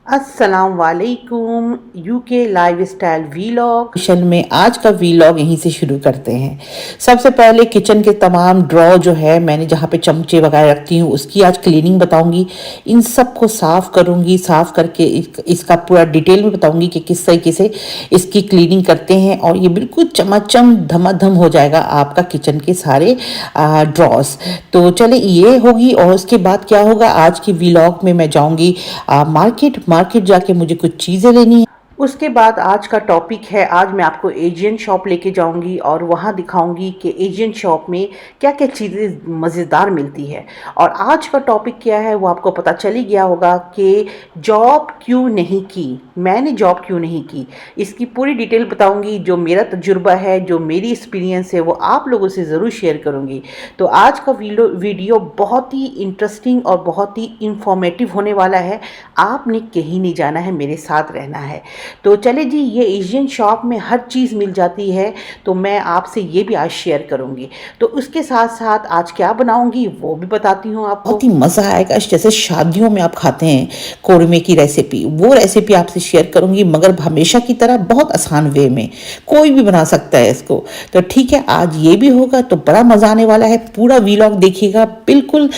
अस्सलाम वालेकुम। UK lifestyle vlog kitchen में आज का वीलॉग यहीं से शुरू करते हैं। सबसे पहले किचन के तमाम ड्रॉ जो है मैंने जहाँ पे चमचे वगैरह रखती हूँ उसकी आज क्लीनिंग बताऊंगी। इन सब को साफ करूंगी, साफ करके इसका पूरा डिटेल में बताऊंगी कि किस तरीके से इसकी क्लीनिंग करते हैं और ये बिल्कुल चमाचम धमाधम हो जाएगा आपका किचन के सारे ड्रॉस। तो चले ये होगी और उसके बाद क्या होगा, आज की वीलॉग में मैं जाऊंगी मार्केट मार्केट जाके मुझे कुछ चीज़ें लेनी है। उसके बाद आज का टॉपिक है, आज मैं आपको एशियन शॉप लेके जाऊंगी और वहाँ दिखाऊंगी कि एशियन शॉप में क्या क्या चीज़ें मज़ेदार मिलती है। और आज का टॉपिक क्या है वो आपको पता चल ही गया होगा कि जॉब क्यों नहीं की, मैंने जॉब क्यों नहीं की। इसकी पूरी डिटेल बताऊंगी, जो मेरा तजुर्बा है, जो मेरी एक्सपीरियंस है वो आप लोगों से ज़रूर शेयर करूंगी। तो आज का वीडियो बहुत ही इंटरेस्टिंग और बहुत ही इंफॉर्मेटिव होने वाला है। आपने कहीं नहीं जाना है, मेरे साथ रहना है। तो चले जी, ये एशियन शॉप में हर चीज़ मिल जाती है, तो मैं आपसे ये भी आज शेयर करूँगी। तो उसके साथ साथ आज क्या बनाऊँगी वो भी बताती हूँ आपको। बहुत ही मज़ा आएगा, जैसे शादियों में आप खाते हैं कौरमे की रेसिपी, वो रेसिपी आपसे शेयर करूँगी, मगर हमेशा की तरह बहुत आसान वे में। कोई भी बना सकता है इसको। तो ठीक है, आज ये भी होगा तो बड़ा मज़ा आने वाला है। पूरा वीलॉग देखिएगा, बिल्कुल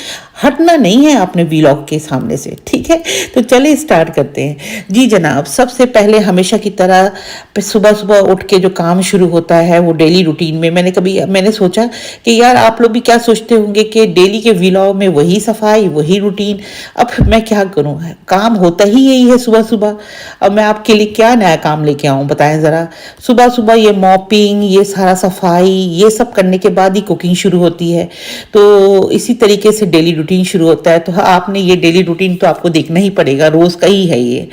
हटना नहीं है आपने वीलॉग के सामने से, ठीक है। तो चलिए स्टार्ट करते हैं। जी जनाब, सबसे पहले हमेशा की तरह सुबह सुबह उठ के जो काम शुरू होता है वो डेली रूटीन में मैंने सोचा कि यार आप लोग भी क्या सोचते होंगे कि डेली के व्लॉग में वही सफाई वही रूटीन। अब मैं क्या करूँ, काम होता ही यही है सुबह सुबह। अब मैं आपके लिए क्या नया काम लेके आऊँ बताएं ज़रा। सुबह सुबह ये मॉपिंग, ये सारा सफाई, ये सब करने के बाद ही कुकिंग शुरू होती है। तो इसी तरीके से डेली रूटीन शुरू होता है। तो हाँ, आपने ये डेली रूटीन तो आपको देखना ही पड़ेगा, रोज़ का ही है ये।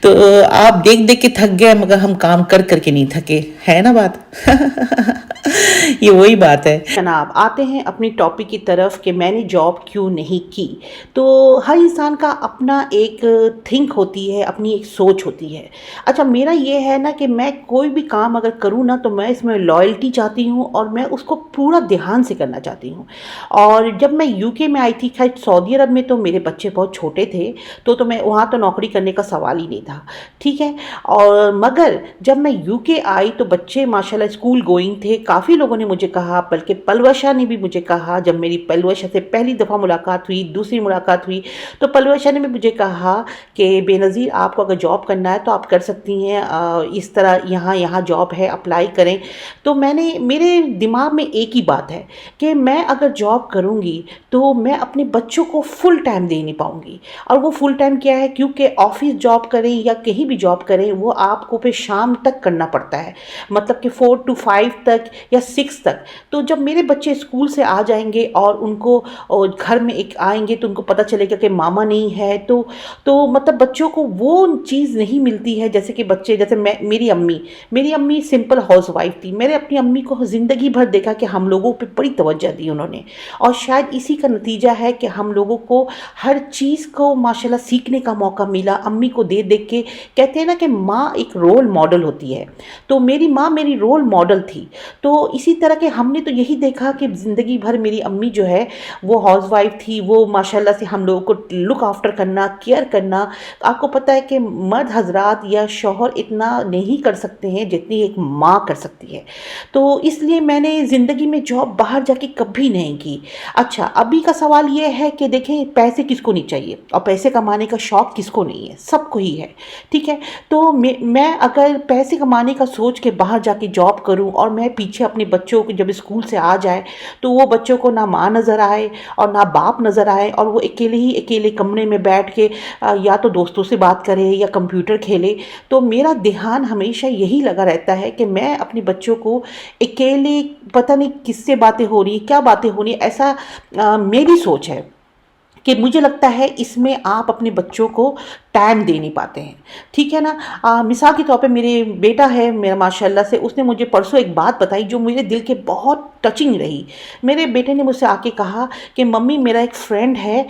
तो आप देख देख के थक गए, मगर हम काम कर करके नहीं थके, है ना बात। ये वही बात है जनाब। आते हैं अपनी टॉपिक की तरफ कि मैंने जॉब क्यों नहीं की। तो हर इंसान का अपना एक थिंक होती है, अपनी एक सोच होती है। अच्छा, मेरा ये है ना कि मैं कोई भी काम अगर करूँ ना तो मैं इसमें लॉयल्टी चाहती हूँ और मैं उसको पूरा ध्यान से करना चाहती हूँ। और जब मैं यूके में आई थी, खैर सऊदी अरब में तो मेरे बच्चे बहुत छोटे थे, तो मैं वहाँ तो नौकरी करने का सवाल ही नहीं था, ठीक है। और मगर जब मैं यूके आई तो बच्चे माशाल्लाह स्कूल गोइंग थे। काफ़ी लोगों ने मुझे कहा, बल्कि पलवशा ने भी मुझे कहा, जब मेरी पलवशा से पहली दफ़ा मुलाकात हुई, दूसरी मुलाकात हुई, तो पलवशा ने भी मुझे कहा कि बेनज़ीर आपको अगर जॉब करना है तो आप कर सकती हैं, इस तरह यहाँ जॉब है, अप्लाई करें। तो मेरे दिमाग में एक ही बात है कि मैं अगर जॉब करूँगी तो मैं अपने बच्चों को फुल टाइम दे नहीं पाऊँगी। और वो फुल टाइम क्या है, क्योंकि ऑफिस जॉब करें या कहीं भी जॉब करें वो आपको फिर शाम तक करना पड़ता है, मतलब कि 4 to 5 तक या 6 तक। तो जब मेरे बच्चे स्कूल से आ जाएंगे और उनको और घर में एक आएंगे तो उनको पता चलेगा कि मामा नहीं है, तो मतलब बच्चों को वो चीज़ नहीं मिलती है। जैसे कि बच्चे, जैसे मेरी अम्मी सिंपल हाउस वाइफ थी। मैंने अपनी अम्मी को ज़िंदगी भर देखा कि हम लोगों पे बड़ी तवज्जो दी उन्होंने, और शायद इसी का नतीजा है कि हम लोगों को हर चीज़ को माशाल्लाह सीखने का मौका मिला अम्मी को देख देख के। कहते हैं ना कि माँ एक रोल मॉडल होती है, तो मेरी माँ मेरी रोल मॉडल थी। तो इसी तरह के हमने तो यही देखा कि ज़िंदगी भर मेरी अम्मी जो है वो हाउसवाइफ थी, वो माशाल्लाह से हम लोगों को लुक आफ्टर करना, केयर करना। आपको पता है कि मर्द हजरात या शौहर इतना नहीं कर सकते हैं जितनी एक माँ कर सकती है। तो इसलिए मैंने ज़िंदगी में जॉब बाहर जाके कभी नहीं की। अच्छा, अभी का सवाल ये है कि देखें, पैसे किसको नहीं चाहिए और पैसे कमाने का शौक़ किसको नहीं है, सबको ही है, ठीक है। तो मैं अगर पैसे कमाने का सोच के बाहर जाके जॉब करूं और मैं पीछे अपने बच्चों को जब स्कूल से आ जाए तो वो बच्चों को ना माँ नज़र आए और ना बाप नज़र आए, और वो अकेले कमरे में बैठ के या तो दोस्तों से बात करे या कंप्यूटर खेले। तो मेरा ध्यान हमेशा यही लगा रहता है कि मैं अपने बच्चों को अकेले, पता नहीं किससे बातें हो रही, क्या बातें हो रही, ऐसा मेरी सोच है कि मुझे लगता है इसमें आप अपने बच्चों को टाइम दे नहीं पाते हैं, ठीक है ना। मिसाल के तौर पे मेरे बेटा है मेरा माशाल्लाह से, उसने मुझे परसों एक बात बताई जो मेरे दिल के बहुत टचिंग रही। मेरे बेटे ने मुझसे आके कहा कि मम्मी, मेरा एक फ्रेंड है,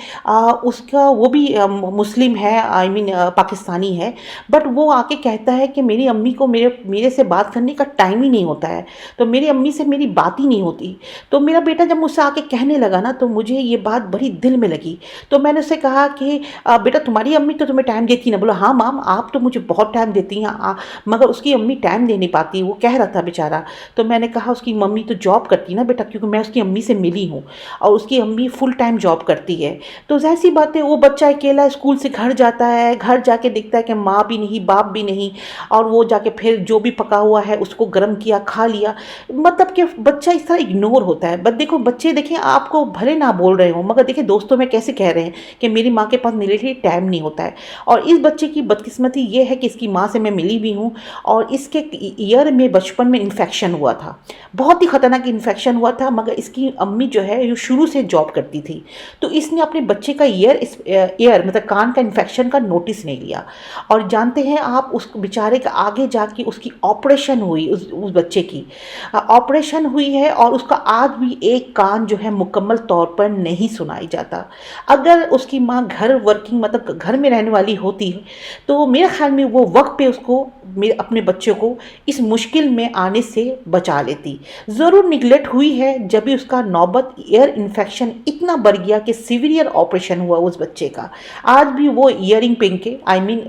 उसका वो भी मुस्लिम है, आई मीन पाकिस्तानी है, बट वो आके कहता है कि मेरी अम्मी को मेरे से बात करने का टाइम ही नहीं होता है, तो मेरी अम्मी से मेरी बात ही नहीं होती। तो मेरा बेटा जब मुझसे आके कहने लगा ना तो मुझे ये बात बड़ी दिल में लगी। तो मैंने उससे कहा कि बेटा, तुम्हारी अम्मी तो तुम्हें टाइम देती ना? बोला हाँ माम, आप तो मुझे बहुत टाइम देती हैं, मगर उसकी अम्मी टाइम दे नहीं पाती, वो कह रहा था बेचारा। तो मैंने कहा उसकी मम्मी तो जॉब करती ना बेटा, क्योंकि मैं उसकी अम्मी से मिली हूँ और उसकी अम्मी फुल टाइम जॉब करती है। तो ज़ाहिर सी बात है, वो बच्चा अकेला स्कूल से घर जाता है, घर जाके देखता है कि माँ भी नहीं, बाप भी नहीं, और वो जाके फिर जो भी पका हुआ है उसको गर्म किया, खा लिया। मतलब कि बच्चा इस तरह इग्नोर होता है। बट देखो बच्चे, देखें आपको भले ना बोल रहे हो, मगर देखिए दोस्तों में कैसे कह रहे हैं कि मेरी माँ के पास मेरे लिए टाइम नहीं होता है। और इस बच्चे की बदकिस्मती ये है कि इसकी माँ से मैं मिली भी हूँ, और इसके ईयर में बचपन में इन्फेक्शन हुआ था, बहुत ही ख़तरनाक इन्फेक्शन हुआ था। मगर इसकी अम्मी जो है ये शुरू से जॉब करती थी, तो इसने अपने बच्चे का ईयर मतलब कान का इन्फेक्शन का नोटिस नहीं लिया। और जानते हैं आप, उस बेचारे का आगे जाके उसकी ऑपरेशन हुई, उस बच्चे की ऑपरेशन हुई है, और उसका आज भी एक कान जो है मुकम्मल तौर पर नहीं सुनाई जाता। अगर उसकी माँ घर वर्किंग मतलब घर में रहने वाली होती है, तो मेरे ख्याल में वो वक्त पे उसको, मेरे अपने बच्चे को इस मुश्किल में आने से बचा लेती। ज़रूर निगलेक्ट हुई है, जब भी उसका नौबत ईयर इन्फेक्शन इतना बढ़ गया कि सीवियर ऑपरेशन हुआ उस बच्चे का। आज भी वो ईयरिंग पहन के, आई मीन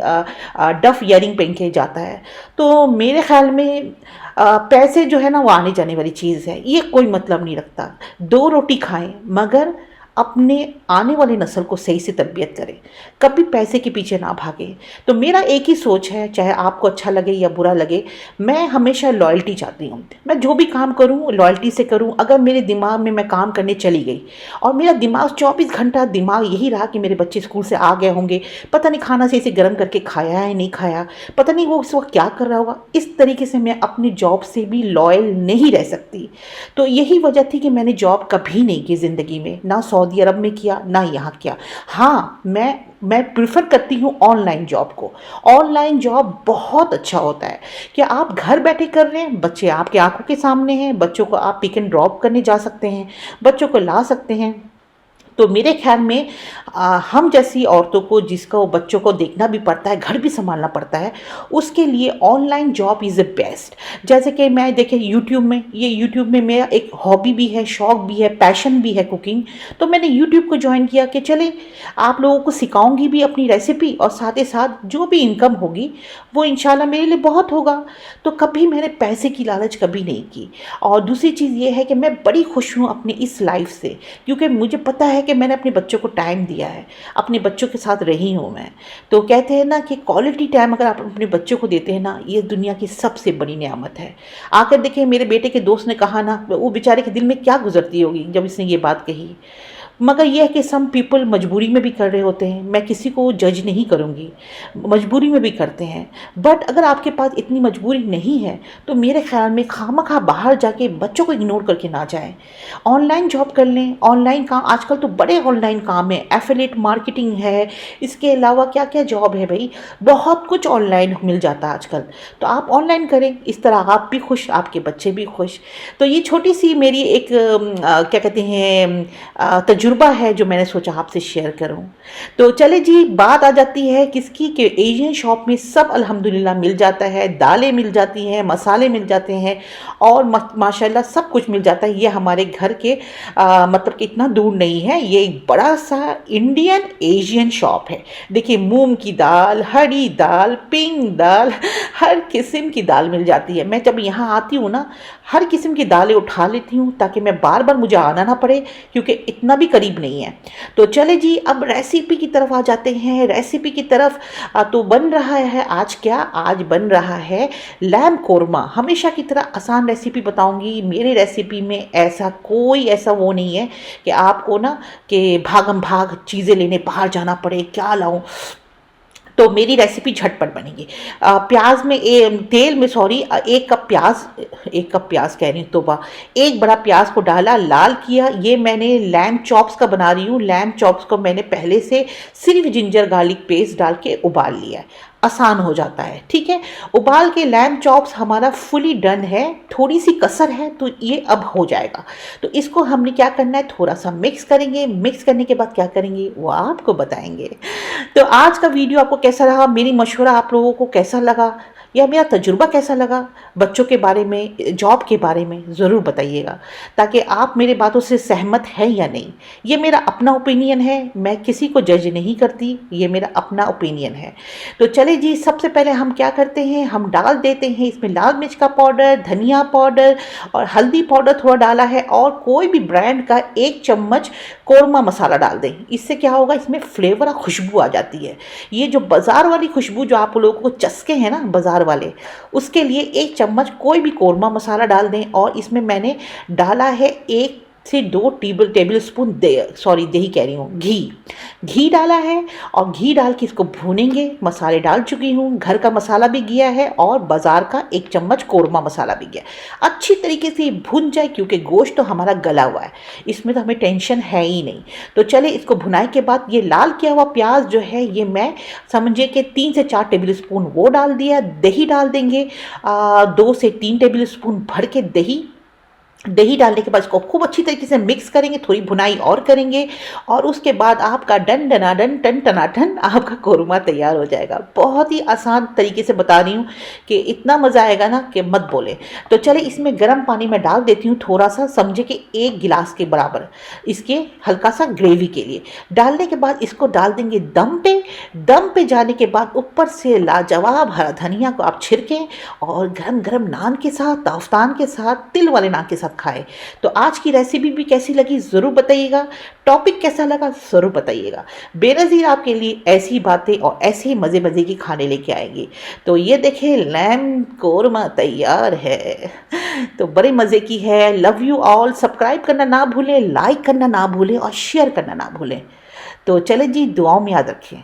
डफ ईयरिंग पहन के जाता है। तो मेरे ख्याल में पैसे जो है ना वो आने जाने वाली चीज़ है, ये कोई मतलब नहीं रखता। दो रोटी खाएं मगर अपने आने वाली नस्ल को सही से तरबियत करें, कभी पैसे के पीछे ना भागे। तो मेरा एक ही सोच है, चाहे आपको अच्छा लगे या बुरा लगे, मैं हमेशा लॉयल्टी चाहती हूँ। मैं जो भी काम करूँ लॉयल्टी से करूँ। अगर मेरे दिमाग में मैं काम करने चली गई और मेरा दिमाग 24 घंटा दिमाग यही रहा कि मेरे बच्चे स्कूल से आ गए होंगे, पता नहीं खाना सही से गर्म करके खाया है नहीं खाया, पता नहीं वो उस वक्त क्या कर रहा होगा, इस तरीके से मैं अपनी जॉब से भी लॉयल नहीं रह सकती। तो यही वजह थी कि मैंने जॉब कभी नहीं की ज़िंदगी में, ना सऊदी अरब में किया ना यहाँ किया। हाँ, मैं प्रिफर करती हूँ ऑनलाइन जॉब को। ऑनलाइन जॉब बहुत अच्छा होता है कि आप घर बैठे कर रहे हैं, बच्चे आपके आंखों के सामने हैं, बच्चों को आप पिक एंड ड्रॉप करने जा सकते हैं, बच्चों को ला सकते हैं। तो मेरे ख्याल में हम जैसी औरतों को, जिसको बच्चों को देखना भी पड़ता है, घर भी संभालना पड़ता है, उसके लिए online job is the best. जैसे कि मैं देखे यूट्यूब में मेरा एक हॉबी भी है, शौक़ भी है, पैशन भी है कुकिंग। तो मैंने यूट्यूब को ज्वाइन किया कि चले आप लोगों को सिखाऊंगी भी अपनी रेसिपी, और साथ ही साथ जो भी इनकम होगी वो इंशाल्लाह मेरे लिए बहुत होगा। तो कभी मैंने पैसे की लालच कभी नहीं की। और दूसरी चीज़ ये है कि मैं बड़ी खुश हूँ अपनी इस लाइफ से, क्योंकि मुझे पता है कि मैंने अपने बच्चों को टाइम दिया है, अपने बच्चों के साथ रही हूँ मैं। तो कहते हैं ना कि क्वालिटी टाइम अगर आप अपने बच्चों को देते हैं ना, ये दुनिया की सबसे बड़ी नेमत है। आकर देखें, मेरे बेटे के दोस्त ने कहा ना, वो बेचारे के दिल में क्या गुजरती होगी जब इसने ये बात कही। मगर यह है कि सम पीपल मजबूरी में भी कर रहे होते हैं, मैं किसी को जज नहीं करूँगी, मजबूरी में भी करते हैं। बट अगर आपके पास इतनी मजबूरी नहीं है तो मेरे ख्याल में खामखा बाहर जाके बच्चों को इग्नोर करके ना जाएं, ऑनलाइन जॉब कर लें। ऑनलाइन काम आजकल तो बड़े ऑनलाइन काम है, एफिलिएट मार्केटिंग है, इसके अलावा क्या क्या जॉब है भाई, बहुत कुछ ऑनलाइन मिल जाता है आजकल। तो आप ऑनलाइन करें, इस तरह आप भी खुश, आपके बच्चे भी खुश। तो ये छोटी सी मेरी एक क्या कहते हैं तजुर्बा है जो मैंने सोचा आपसे शेयर करूं। तो चले जी, बात आ जाती है किसकी, कि एशियन शॉप में सब अल्हम्दुलिल्लाह मिल जाता है, दालें मिल जाती हैं, मसाले मिल जाते हैं, और माशाल्लाह सब कुछ मिल जाता है। ये हमारे घर के मतलब कि इतना दूर नहीं है, ये एक बड़ा सा इंडियन एशियन शॉप है। देखिए, मूंग की दाल, हरी दाल, पिंक दाल, हर किस्म की दाल मिल जाती है। मैं जब यहाँ आती हूँ ना, हर किस्म की दालें उठा लेती हूँ ताकि मैं बार बार मुझे आना ना पड़े, क्योंकि इतना भी करीब नहीं है। तो चले जी, अब रेसिपी की तरफ आ जाते हैं। रेसिपी की तरफ तो बन रहा है आज, क्या आज बन रहा है लैम कोरमा। हमेशा की तरह आसान रेसिपी बताऊंगी। मेरे रेसिपी में ऐसा वो नहीं है कि आपको ना कि भागम भाग चीज़ें लेने बाहर जाना पड़े, क्या लाऊं। तो मेरी रेसिपी झटपट बनेगी। प्याज में तेल में एक कप प्याज कह रही हूँ, तोबा, एक बड़ा प्याज को डाला, लाल किया। ये मैंने लैम चॉप्स का बना रही हूँ। लैम चॉप्स को मैंने पहले से सिर्फ जिंजर गार्लिक पेस्ट डाल के उबाल लिया है, आसान हो जाता है। ठीक है, उबाल के लैम चॉप्स हमारा फुली डन है, थोड़ी सी कसर है तो ये अब हो जाएगा। तो इसको हमने क्या करना है, थोड़ा सा मिक्स करेंगे। मिक्स करने के बाद क्या करेंगे वो आपको बताएंगे। तो आज का वीडियो आपको कैसा रहा, मेरी मशवरा आप लोगों को कैसा लगा, या मेरा तजुर्बा कैसा लगा, बच्चों के बारे में, जॉब के बारे में ज़रूर बताइएगा, ताकि आप मेरे बातों से सहमत हैं या नहीं। ये मेरा अपना ओपिनियन है, मैं किसी को जज नहीं करती, ये मेरा अपना ओपिनियन है। तो चले जी, सबसे पहले हम क्या करते हैं, हम डाल देते हैं इसमें लाल मिर्च का पाउडर, धनिया पाउडर और हल्दी पाउडर थोड़ा डाला है, और कोई भी ब्रांड का 1 चम्मच कौरमा मसाला डाल दें। इससे क्या होगा, इसमें फ्लेवर और खुशबू आ जाती है। ये जो बाज़ार वाली खुशबू जो आप लोगों को चस्के हैं ना बाज़ार वाले, उसके लिए 1 चम्मच कोई भी कौरमा मसाला डाल दें। और इसमें मैंने डाला है 1 से 2 टेबल स्पून दही कह रही हूँ, घी डाला है। और घी डाल के इसको भूनेंगे। मसाले डाल चुकी हूँ, घर का मसाला भी गया है और बाज़ार का 1 चम्मच कौरमा मसाला भी गया। अच्छी तरीके से भुन जाए, क्योंकि गोश्त तो हमारा गला हुआ है, इसमें तो हमें टेंशन है ही नहीं। तो चले, इसको भुनाई के बाद ये लाल किया हुआ प्याज जो है, ये मैं समझे कि 3 से 4 टेबल स्पून वो डाल दिया। दही डाल देंगे 2 से 3 टेबल स्पून भर के दही डालने के बाद इसको खूब अच्छी तरीके से मिक्स करेंगे, थोड़ी भुनाई और करेंगे, और उसके बाद आपका टन टनाटन आपका कौरमा तैयार हो जाएगा। बहुत ही आसान तरीके से बता रही हूँ कि इतना मज़ा आएगा ना कि मत बोले। तो चले, इसमें गर्म पानी में डाल देती हूँ थोड़ा सा, समझे कि 1 गिलास के बराबर, इसके हल्का सा ग्रेवी के लिए। डालने के बाद इसको डाल देंगे दम पे जाने के बाद ऊपर से लाजवाब हरा धनिया को आप छिड़कें, और गरम गरम नान के साथ, ताफ्तान के साथ, तिल वाले नान के साथ खाएं। तो आज की रेसिपी भी कैसी लगी ज़रूर बताइएगा, टॉपिक कैसा लगा ज़रूर बताइएगा। बेनज़ीर आपके लिए ऐसी बातें और ऐसे ही मज़े मज़े की खाने लेके आएंगे। तो ये देखें, लैम कौरमा तैयार है, तो बड़े मज़े की है। Love you all. सब्सक्राइब करना ना भूलें, लाइक करना ना भूलें और शेयर करना ना भूलें। तो चले जी, दुआओं में याद रखें।